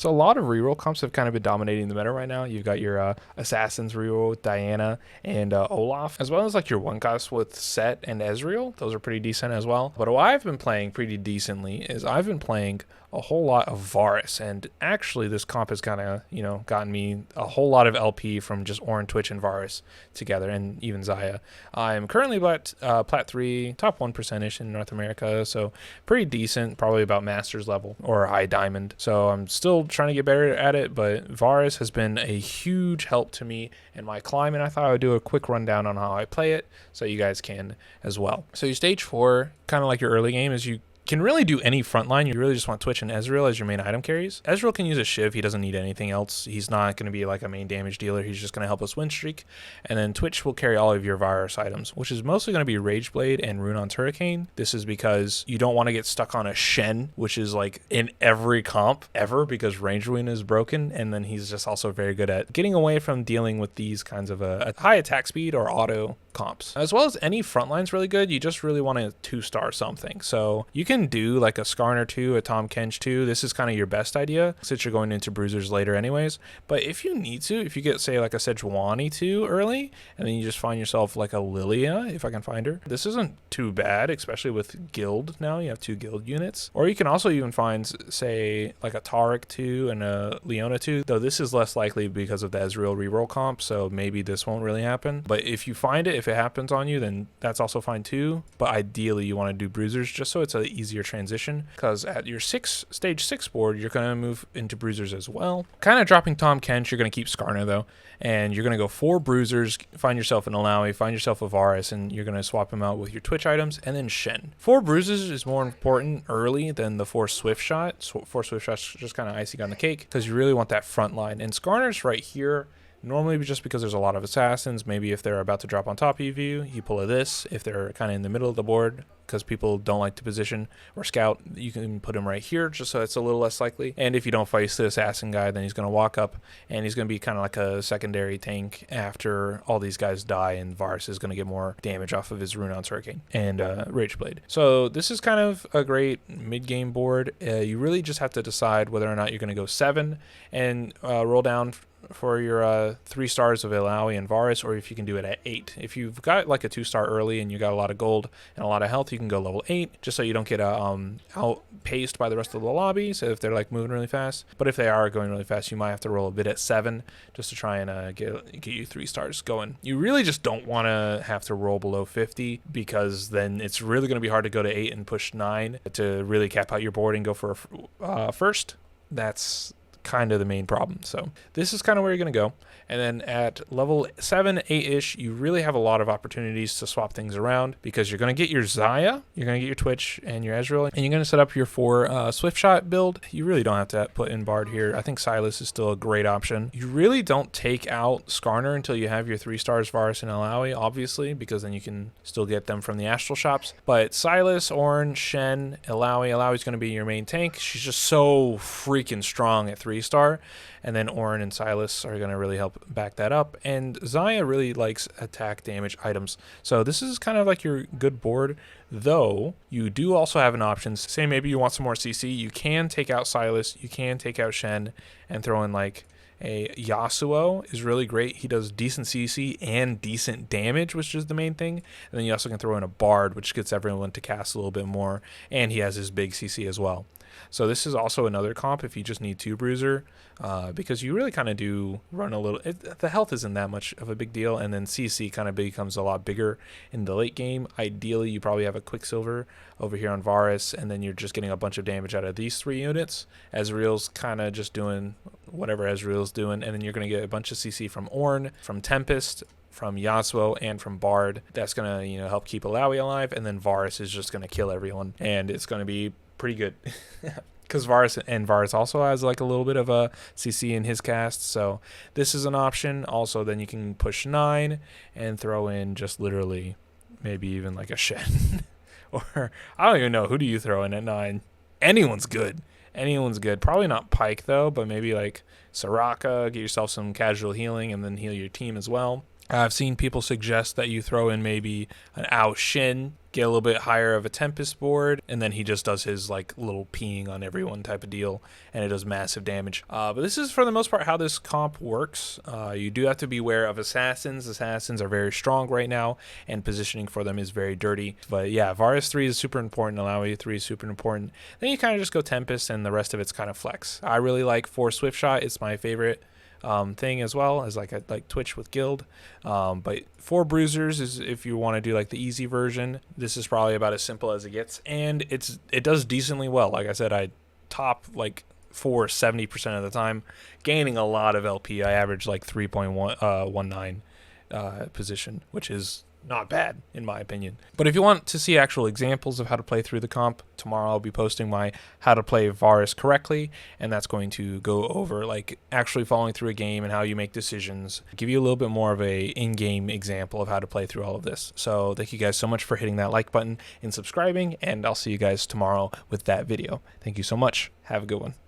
So a lot of reroll comps have kind of been dominating the meta right now. You've got your Assassins reroll with Diana and Olaf, as well as like your one cost with Set and Ezreal. Those are pretty decent as well. But what I've been playing pretty decently is I've been playing a whole lot of Varus, and actually this comp has kind of, you know, gotten me a whole lot of LP from just Ornn, Twitch, and Varus together, and even Xayah. I'm currently Plat 3, top 1%ish in North America, so pretty decent, probably about Masters level or High Diamond. So I'm still trying to get better at it, but Varus has been a huge help to me in my climb, and I thought I would do a quick rundown on how I play it so you guys can as well. So your stage 4, kind of like your early game, is you can really do any frontline. You really just want Twitch and Ezreal as your main item carries. Ezreal can use a Shiv. He doesn't need anything else. He's not going to be like a main damage dealer. He's just going to help us win streak. And then Twitch will carry all of your Varus items, which is mostly going to be Rageblade and Runeon's Hurricane. This is because you don't want to get stuck on a Shen, which is like in every comp ever, because Range Ruin is broken. And then he's just also very good at getting away from dealing with these kinds of a high attack speed or auto comps. As well as any frontline's really good. You just really want to 2-star something. So you can do like a Skarner 2, a Tahm Kench 2. This is kind of your best idea since you're going into bruisers later anyways. But if you need to, if you get say like a Sejuani 2 early, and then you just find yourself like a Lilia, if I can find her, this isn't too bad, especially with guild now. You have 2 guild units. Or you can also even find say like a Taric 2 and a Leona 2, though this is less likely because of the Ezreal reroll comp, so maybe this won't really happen. But if you find it, if it happens on you, then that's also fine too. But ideally you want to do bruisers just so it's an easier transition, because at your stage 6 board you're going to move into bruisers as well. Kind of dropping Tahm Kench, you're going to keep Skarner though, and you're going to go 4 bruisers, find yourself an Illaoi, find yourself a Varus, and you're going to swap him out with your Twitch items, and then Shen. 4 bruises is more important early than the 4 Swiftshot. 4 Swiftshots just kind of icing on the cake, because you really want that front line. And Skarner's right here, normally just because there's a lot of assassins. Maybe if they're about to drop on top of you, you pull a this. If they're kind of in the middle of the board, because people don't like to position or scout, you can put him right here just so it's a little less likely. And if you don't face the assassin guy, then he's going to walk up and he's going to be kind of like a secondary tank after all these guys die, and Varus is going to get more damage off of his Runeon's Hurricane and Rageblade. So this is kind of a great mid-game board. You really just have to decide whether or not you're going to go 7 and roll down for your 3 stars of Illaoi and Varus, or if you can do it at 8. If you've got like a 2-star early and you got a lot of gold and a lot of health, you can go level 8 just so you don't get outpaced by the rest of the lobby. So if they're like moving really fast, but if they are going really fast, you might have to roll a bit at 7 just to try and get you 3 stars going. You really just don't want to have to roll below 50, because then it's really going to be hard to go to 8 and push 9 to really cap out your board and go for a first. That's kind of the main problem. So this is kind of where you're going to go. And then at level 7, 8-ish, you really have a lot of opportunities to swap things around, because you're going to get your Xayah, you're going to get your Twitch and your Ezreal, and you're going to set up your 4 Swiftshot build. You really don't have to put in Bard here. I think Sylas is still a great option. You really don't take out Skarner until you have your 3 stars Varus and Illaoi, obviously, because then you can still get them from the astral shops. But Sylas, Ornn, Shen, Illaoi's going to be your main tank. She's just so freaking strong at 3-star. And then Ornn and Sylas are going to really help back that up. And Xayah really likes attack damage items. So this is kind of like your good board, though you do also have an option. Say maybe you want some more CC. You can take out Sylas, you can take out Shen, and throw in like a Yasuo is really great. He does decent CC and decent damage, which is the main thing. And then you also can throw in a Bard, which gets everyone to cast a little bit more. And he has his big CC as well. So this is also another comp if you just need 2 bruiser, because you really kind of do run a little, the health isn't that much of a big deal, and then CC kind of becomes a lot bigger in the late game. Ideally, you probably have a Quicksilver over here on Varus, and then you're just getting a bunch of damage out of these 3 units. Ezreal's kind of just doing whatever Ezreal's doing, and then you're going to get a bunch of CC from Ornn, from Tempest, from Yasuo, and from Bard. That's going to, you know, help keep Illaoi alive, and then Varus is just going to kill everyone, and it's going to be pretty good. Because Varus also has like a little bit of a CC in his cast, so this is an option. Also, then you can push 9 and throw in just literally maybe even like a Shen. Or I don't even know, who do you throw in at 9? Anyone's good. Probably not Pyke though, but maybe like Soraka. Get yourself some casual healing and then heal your team as well. I've seen people suggest that you throw in maybe an Ao Shin, get a little bit higher of a Tempest board, and then he just does his like little peeing on everyone type of deal, and it does massive damage. But this is for the most part how this comp works. You do have to be aware of assassins. Assassins are very strong right now, and positioning for them is very dirty. But yeah, Varus 3 is super important, Illaoi 3 is super important. Then you kind of just go Tempest, and the rest of it's kind of flex. I really like for Swiftshot, it's my favorite thing as well as like Twitch with Guild, but for bruisers is if you want to do like the easy version. This is probably about as simple as it gets, and it does decently well. Like I said, I top like 70% of the time, gaining a lot of LP. I average like 3.19 position, which is not bad in my opinion. But if you want to see actual examples of how to play through the comp, tomorrow I'll be posting my how to play Varus correctly, and that's going to go over like actually following through a game and how you make decisions, give you a little bit more of a in-game example of how to play through all of this. So thank you guys so much for hitting that like button and subscribing, and I'll see you guys tomorrow with that video. Thank you so much. Have a good one.